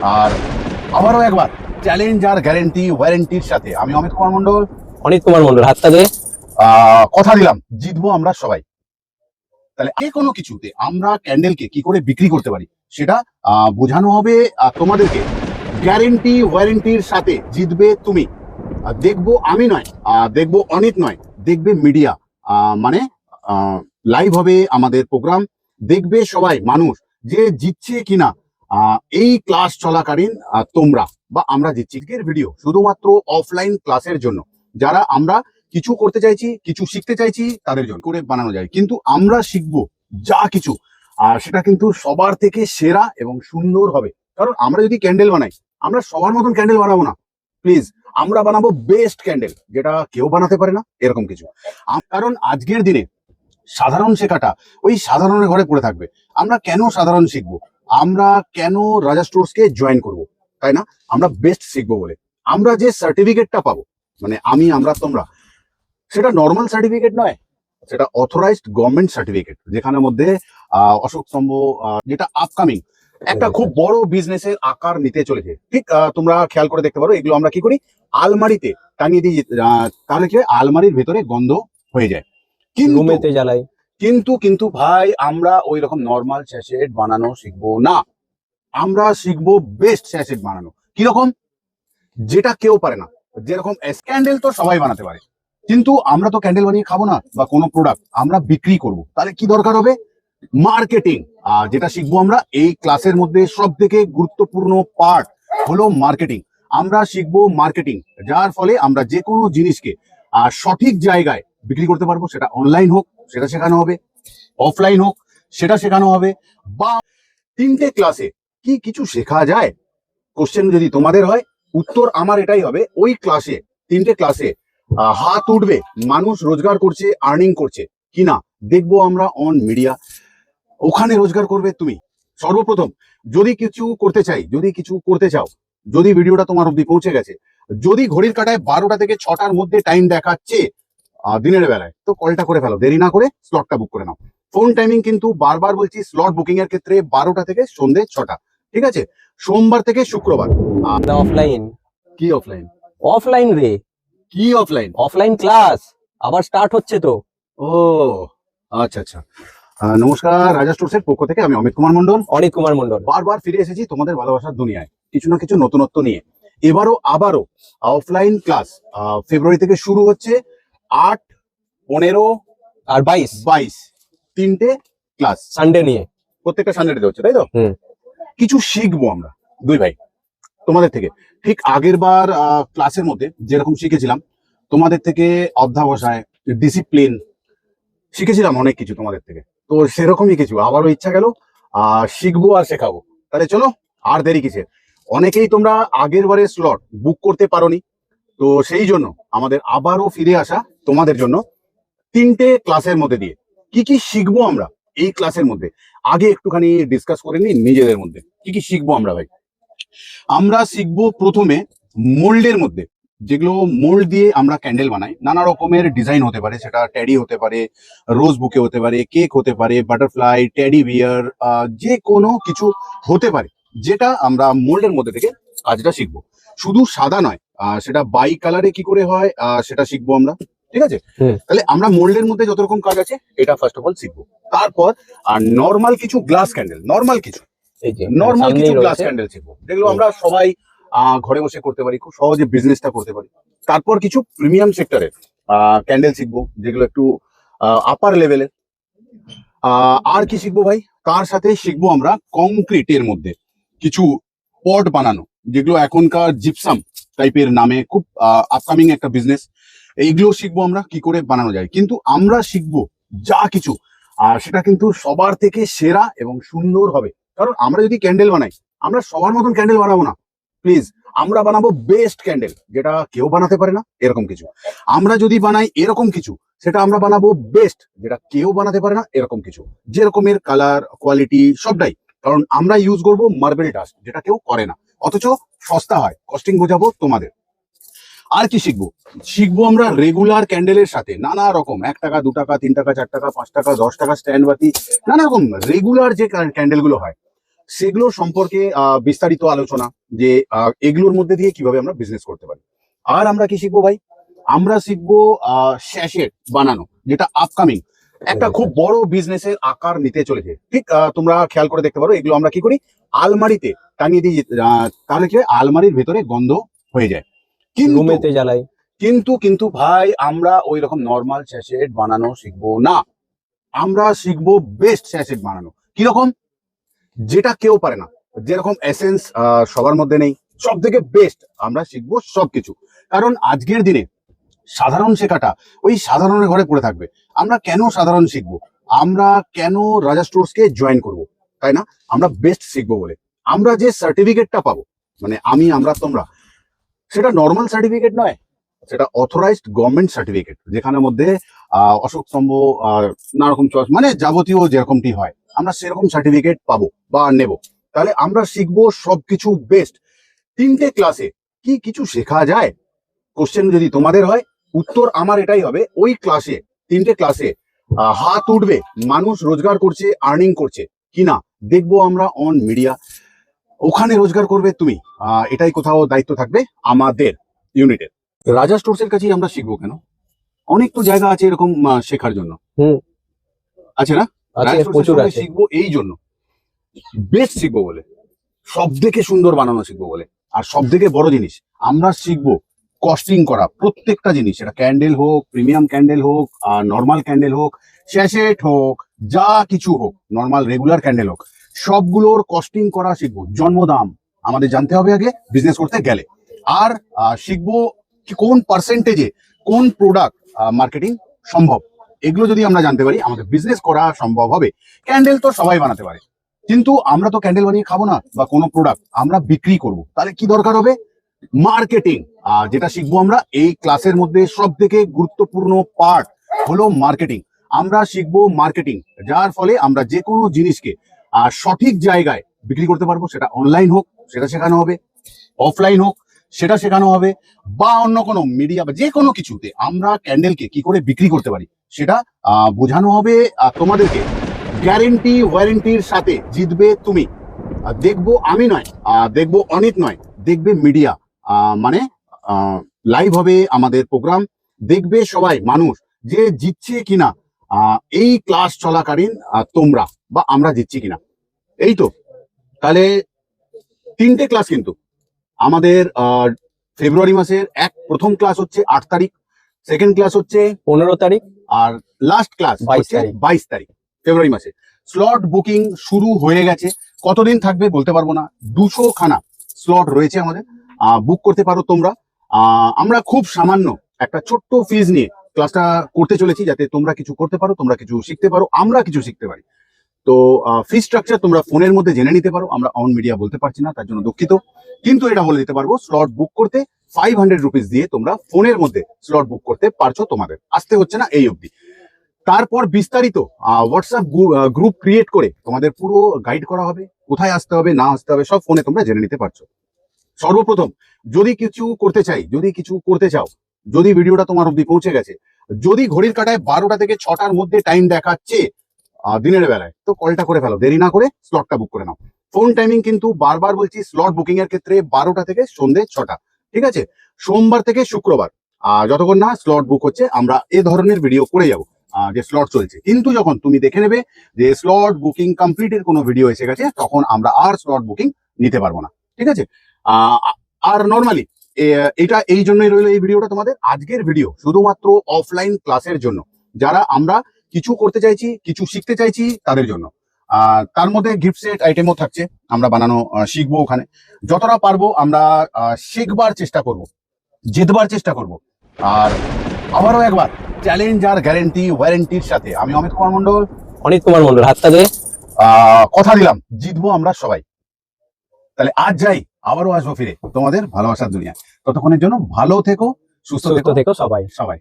আর আবারও একবার চ্যালেঞ্জ আর গ্যারেন্টি ওয়ারেন্টির সাথে আমি অমিত কুমার মন্ডল। হাতটা দে। কথা দিলাম জিতবো আমরা সবাই। তাহলে যে কোনো কিছুতে আমরা ক্যান্ডেলকে কি করে বিক্রি করতে পারি সেটা বোঝানো হবে তোমাদেরকে। গ্যারেন্টি ওয়ারেন্টির সাথে জিতবে তুমি। দেখবো আমি নয়, দেখবো অনিত নয়, দেখবে মিডিয়া, মানে লাইভ হবে আমাদের প্রোগ্রাম, দেখবে সবাই মানুষ যে জিতছে কিনা এই ক্লাস চলাকালীন তোমরা বা আমরা জিতছি। আজকের ভিডিও শুধুমাত্র অফলাইন ক্লাসের জন্য, যারা আমরা কিছু করতে চাইছি, কিছু শিখতে চাইছি তাদের জন্য করে বানানো যায়, কিন্তু আমরা শিখবো যা কিছু সেটা কিন্তু সবার থেকে সেরা এবং সুন্দর হবে। কারণ আমরা যদি ক্যান্ডেল বানাই, আমরা সবার মতন ক্যান্ডেল বানাবো না, প্লিজ। আমরা বানাবো বেস্ট ক্যান্ডেল, যেটা কেউ বানাতে পারে না এরকম কিছু। কারণ আজকের দিনে সাধারণ শেখাটা ওই সাধারণের ঘরে পড়ে থাকবে। আমরা কেন সাধারণ শিখবো? আমরা কেন রাজা স্টোর্সকে জয়েন করব? তাই না? আমরা বেস্ট শিখবো বলে। আমরা যে সার্টিফিকেটটা পাবো, মানে আমরা তোমরা, সেটা নর্মাল সার্টিফিকেট নয়, সেটা অথরাইজড গভর্নমেন্ট সার্টিফিকেট, যেখানের মধ্যে অশোক স্তম্ভ, যেটা আপকামিং একটা খুব বড় বিজনেসের আকার নিতে চলেছে। ঠিক তোমরা খেয়াল করে দেখতে পারো, এগুলো আমরা কি করি, আলমারিতে টাঙিয়ে দিই, তাহলে কি আলমারির ভেতরে গন্ধ হয়ে যায়, রুমেতে জ্বালাই। কিন্তু ভাই আমরা ওই রকম নর্মাল স্যাশেট বানানো শিখবো না। আমরা শিখবো বেস্ট স্যাশেট বানানো। কিরকম? যেটা কেউ পারে না। যেরকম ক্যান্ডেল তো সবাই বানাতে পারে, কিন্তু আমরা তো ক্যান্ডেল বানিয়ে খাবো না, বা কোনো প্রোডাক্ট আমরা বিক্রি করব। তাহলে কি দরকার হবে? মার্কেটিং। যেটা শিখবো আমরা এই ক্লাসের মধ্যে সব থেকে গুরুত্বপূর্ণ পার্ট হলো মার্কেটিং। আমরা শিখবো মার্কেটিং, যার ফলে আমরা যে কোনো জিনিসকে সঠিক জায়গায় বিক্রি করতে পারবো। সেটা অনলাইন হোক সেটা শেখানো হবে, অফলাইন হোক সেটা শেখানো হবে। বা তিনটে ক্লাসে কি কিছু শেখা যায়? কোশ্চেন যদি তোমাদের হয়, উত্তর আমার এটাই হবে, ওই ক্লাসে, তিনটে ক্লাসে হাত উঠবে মানুষ রোজগার করছে, আর্নিং করছে কিনা দেখবো আমরা অন মিডিয়া। ওখানে রোজগার করবে তুমি। সর্বপ্রথম যদি কিছু করতে চাই, যদি কিছু করতে চাও, যদি ভিডিওটা তোমার অব্দি পৌঁছে গেছে, যদি ঘড়ির কাঁটায় 12টা থেকে 6টার মধ্যে টাইম দেখাচ্ছে দিনের বেলায়, তো কলটা করে ফেলো, দেরি না করে স্লটটা বুক করে নাও। ফোন টাইমিং কিন্তু বারবার বলছি, স্লট বুকিং এর ক্ষেত্রে 12টা থেকে সন্ধ্যে 6টা, ঠিক আছে? সোমবার থেকে শুক্রবার। অফলাইন। কি অফলাইন? অফলাইন রে। কি অফলাইন? অফলাইন ক্লাস আবার স্টার্ট হচ্ছে তো। ও আচ্ছা আচ্ছা। নমস্কার, রাজা স্টোর্স এর পক্ষ থেকে আমি অমিত কুমার মন্ডল। অনিত কুমার মন্ডল বারবার ফিরে এসেছি তোমাদের ভালোবাসার দুনিয়ায়, কিছু না কিছু নতুনত্ব নিয়ে। আবারও অফলাইন ক্লাস ফেব্রুয়ারি থেকে শুরু হচ্ছে। 8, 15 আর 22 তিনটে ক্লাস সানডে নিয়ে, প্রত্যেকটা সানডেতে হচ্ছে, তাই তো? কিছু শিখবো আমরা দুই ভাই তোমাদের থেকে। ঠিক আগের বার ক্লাসের মধ্যে যেরকম শিখেছিলাম তোমাদের থেকে, অধ্যাবসায়, ডিসিপ্লিন, শিখেছিলাম অনেক কিছু তোমাদের থেকে। তো সেরকমই কিছু আবারও ইচ্ছা গেল শিখবো আর শেখাবো। তাহলে চলো, আর দেরি কিসের? অনেকেই তোমরা আগের বারে স্লট বুক করতে পারোনি, তো সেই জন্য আমাদের আবারও ফিরে আসা তোমাদের জন্য তিনটে ক্লাসের মধ্যে দিয়ে। কি কি শিখবো আমরা এই ক্লাসের মধ্যে, আগে একটুখানি ডিসকাস করে নিই নিজেদের মধ্যে। কি কি শিখবো আমরা ভাই? আমরা শিখবো প্রথমে মোল্ডের মধ্যে, যেগুলো মোল্ড দিয়ে আমরা ক্যান্ডেল বানাই। নানা রকমের ডিজাইন হতে পারে, সেটা ট্যাডি হতে পারে, রোজ বুকে হতে পারে, কেক হতে পারে, বাটারফ্লাই, টেডি বিয়ার, যে কোনো কিছু হতে পারে, যেটা আমরা মোল্ডের মধ্যে থেকে কাজটা শিখবো। শুধু সাদা নয়, সেটা বাই কালারে কি করে হয় সেটা শিখবো আমরা, ঠিক আছে? তাহলে আমরা মোল্ডের মধ্যে যত রকম কাজ আছে এটা ফার্স্ট অফ অল শিখবো। তারপর নর্মাল কিছু গ্লাস ক্যান্ডেল, নর্মাল কিছু গ্লাস ক্যান্ডেল শিখবো, যেগুলো আমরা সবাই ঘরে বসে করতে পারি, খুব সহজে বিজনেসটা করতে পারি। তারপর কিছু প্রিমিয়াম সেক্টরের ক্যান্ডেল শিখবো, যেগুলো একটু আপার লেভেলের। আর কি শিখবো ভাই? তার সাথে শিখবো আমরা কংক্রিটের মধ্যে কিছু পট বানানো, যেগুলো এখনকার জিপসাম টাইপের নামে খুব আপকামিং একটা বিজনেস। এইগুলো শিখবো আমরা কি করে বানানো যায়। কিন্তু আমরা শিখবো যা কিছু সেটা কিন্তু সবার থেকে সেরা এবং সুন্দর হবে। কারণ আমরা যদি ক্যান্ডেল বানাই, আমরা সবার মতন ক্যান্ডেল বানাবো না, প্লিজ। আমরা বানাবো বেস্ট ক্যান্ডেল, যেটা কেউ বানাতে পারে না এরকম কিছু। আমরা যদি বানাই এরকম কিছু, সেটা আমরা বানাবো বেস্ট, যেটা কেউ বানাতে পারে না এরকম কিছু। যেরকমের কালার, কোয়ালিটি সবটাই, কারণ আমরা ইউজ করবো মার্বেল ডাস্ট, যেটা কেউ করে না, অথচ সস্তা হয়। কস্টিং বোঝাবো তোমাদের। আর কি শিখবো আমরা রেগুলার ক্যান্ডেলের সাথে নানা রকম 1 টাকা, 2 টাকা, 3 টাকা, 4 টাকা, 5 টাকা, 10 টাকা স্ট্যান্ড বাতি, নানা রকম রেগুলার যে ক্যান্ডেল গুলো হয় সেগুলো সম্পর্কে বিস্তারিত আলোচনা, যে এগুলোর মধ্যে দিয়ে কিভাবে আমরা বিজনেস করতে পারি। আর আমরা কি শিখবো ভাই? আমরা শিখবো স্যাশেট বানানো, যেটা আপকামিং একটা খুব বড় বিজনেসের আকার নিতে চলেছে। ঠিক তোমরা খেয়াল করে দেখতে পারো, এগুলো আমরা কি করি, আলমারিতে টাঙিয়ে দিই, তাহলে কি হয়, আলমারির ভেতরে গন্ধ হয়ে যায়। কিন্তু রুমেতে জ্বালাই। কিন্তু ভাই আমরা ওই রকম নর্মাল স্যাশেট বানানো শিখবো না, আমরা শিখবো বেস্ট স্যাশেট বানানো। কিরকম? যেটা কেউ পারে না, যেরকম এসেন্স সবার মধ্যে নেই, সব থেকে বেস্ট আমরা শিখবো সবকিছু। কারণ আজকের দিনে সাধারণ শেখাটা ওই সাধারণের ঘরে পড়ে থাকবে। আমরা কেন সাধারণ শিখবো? আমরা কেন রাজা স্টোর্সকে জয়েন করব? তাই না? আমরা বেস্ট শিখবো বলে। আমরা যে সার্টিফিকেটটা পাবো, মানে আমরা তোমরা, সেটা নর্মাল সার্টিফিকেট নয়, সেটা অথরাইজড গভর্নমেন্ট সার্টিফিকেট, যেখানের মধ্যে অশোক স্তম্ভ, নানা রকম চয়েস, মানে যাবতীয় যেরকমটি হয়, আমরা সেরকম সার্টিফিকেট পাবো বা নেব। তাহলে আমরা শিখবো সবকিছু বেস্ট। 3টে ক্লাসে কি কিছু শেখা যায়? কোশ্চেন যদি তোমাদের হয়, উত্তর আমার এটাই হবে, ওই ক্লাসে 3টে ক্লাসে হাত উঠবে, মানুষ রোজগার করছে, আর্নিং করছে কিনা দেখবো আমরা অন মিডিয়া। ওখানে রোজগার করবে তুমি, এটাই কোথাও দায়িত্ব থাকবে আমাদের ইউনিটের। রাজা স্টোর্স এর কাছেই আমরা শিখবো কেন? অনেক তো জায়গা আছে এরকম শেখার জন্য, আছে না? আছে, রাজা স্টোর্স প্রচুর এর সঙ্গে আছে। শিখবো এই জন্য, বেস্ট শিখবো বলে, সব থেকে সুন্দর বানানো শিখবো বলে। আর সব থেকে বড় জিনিস, আমরা শিখবো কস্টিং করা প্রত্যেকটা জিনিস, সেটা ক্যান্ডেল হোক, প্রিমিয়াম ক্যান্ডেল হোক, আর নর্মাল ক্যান্ডেল হোক, স্যাশেট হোক, যা কিছু হোক, নর্মাল রেগুলার ক্যান্ডেল হোক, সবগুলোর কস্টিং করা শিখবো। জন্মদাম আমাদের জানতে হবে আগে বিজনেস করতে গেলে। আর শিখবো কি কোন পার্সেন্টেজে কোন প্রোডাক্ট মার্কেটিং সম্ভব। এগুলো যদি আমরা জানতে পারি, আমাদের বিজনেস করা সম্ভব হবে। ক্যান্ডেল তো সবাই বানাতে পারে, কিন্তু আমরা তো ক্যান্ডেল বানিয়ে খাবো না, বা কোনো প্রোডাক্ট আমরা বিক্রি করব, তাহলে কি দরকার হবে? মার্কেটিং। যেটা শিখবো আমরা এই ক্লাসের মধ্যে, সব থেকে গুরুত্বপূর্ণ পার্ট হলো মার্কেটিং। আমরা শিখবো মার্কেটিং, যার ফলে আমরা যে কোনো জিনিসকে সঠিক জায়গায় বিক্রি করতে পারবো। সেটা অনলাইন হোক, সেটা শেখানো হবে, অফলাইন হোক, সেটা শেখানো হবে, বা অন্য কোনো মিডিয়া বা যে কোনো কিছুতে আমরা ক্যান্ডেলকে কি করে বিক্রি করতে পারি সেটা বোঝানো হবে তোমাদেরকে। গ্যারেন্টি ওয়ারেন্টির সাথে জিতবে তুমি। দেখবো আমি নয়, দেখবো অনিত নয়, দেখবে মিডিয়া, মানে লাইভ হবে আমাদের প্রোগ্রাম, দেখবে সবাই মানুষ যে জিতছে কিনা এই ক্লাস চলাকালীন, তোমরা বা আমরা জিতছি কিনা। এই তো। তাহলে 3টে ক্লাস কিন্তু আমাদের ফেব্রুয়ারি মাসের প্রথম ক্লাস হচ্ছে 8 তারিখ, সেকেন্ড ক্লাস হচ্ছে 15 তারিখ, আর লাস্ট ক্লাস 22 হচ্ছে তারিখ। 22 তারিখ ফেব্রুয়ারি মাসে। স্লট বুকিং শুরু হয়ে গেছে, কতদিন থাকবে বলতে পারবো না, 200 খানা স্লট রয়েছে আমাদের, বুক করতে পারো তোমরা। আমরা খুব সামান্য একটা ছোট্ট ফিজ নিয়ে ক্লাসটা করতে চলেছি, যাতে তোমরা কিছু করতে পারো, তোমরা কিছু শিখতে পারো, আমরা কিছু শিখতে পারি। তো ফি স্ট্রাকচার তোমরা ফোনের মধ্যে জেনে নিতে পারো, আমরা অন মিডিয়া বলতে পারছি না, তার জন্য দুঃখিত। কিন্তু এটা বলে দিতে পারবো, স্লট বুক করতে 500 রুপিস দিয়ে তোমরা ফোনের মধ্যে স্লট বুক করতে পারছো, তোমাদের আসতে হচ্ছে না এই অবধি। তারপর বিস্তারিত হোয়াটসঅ্যাপ গ্রুপ ক্রিয়েট করে তোমাদের পুরো গাইড করা হবে, কোথায় আসতে হবে না আসতে হবে সব ফোনে তোমরা জেনে নিতে পারছো। সর্বপ্রথম যদি কিছু করতে চাই, যদি কিছু করতে চাও, যদি ভিডিওটা তোমার অব্দি পৌঁছে গেছে, যদি ঘড়ির কাঁটায় 12টা থেকে 6টার মধ্যে টাইম দেখাচ্ছে দিনের বেলায়, তো কলটা করে ফেলো, দেরি না করে স্লটটা বুক করে নাও। ফোন টাইমিং কিন্তু বারবার বলছি, স্লট বুকিং এর ক্ষেত্রে 12টা থেকে সন্ধ্যে 6টা, ঠিক আছে? সোমবার থেকে শুক্রবার যতক্ষণ না স্লট বুক হচ্ছে, আমরা এ ধরনের ভিডিও করে যাবো যে স্লট চলছে। কিন্তু যখন তুমি দেখে নেবে যে স্লট বুকিং কমপ্লিটের কোনো ভিডিও এসে গেছে, তখন আমরা আর স্লট বুকিং নিতে পারবো না, ঠিক আছে? আর নর্মালি এটা এই জন্যই রইলো এই ভিডিওটা তোমাদের। আজকের ভিডিও শুধুমাত্র অফলাইন ক্লাসের জন্য, যারা আমরা কিছু করতে চাইছি, কিছু শিখতে চাইছি তাদের জন্য। তার মধ্যে গিফট সেট আইটেমও থাকছে, আমরা বানানো শিখবো ওখানে। যতটা পারবো আমরা শিখবার চেষ্টা করব, জিতবার চেষ্টা করব। আর আবারও একবার চ্যালেঞ্জ আর গ্যারেন্টি ওয়ারেন্টির সাথে আমি অমিত কুমার মন্ডল, অনিত কুমার মন্ডল, হাতটা দে। কথা দিলাম জিতবো আমরা সবাই। তাহলে আজ যাই, আবারও আসবো ফিরে তোমাদের ভালোবাসার দুনিয়া। ততক্ষণের জন্য ভালো থেকো, সুস্থ সুস্থ থেকো সবাই। সবাই।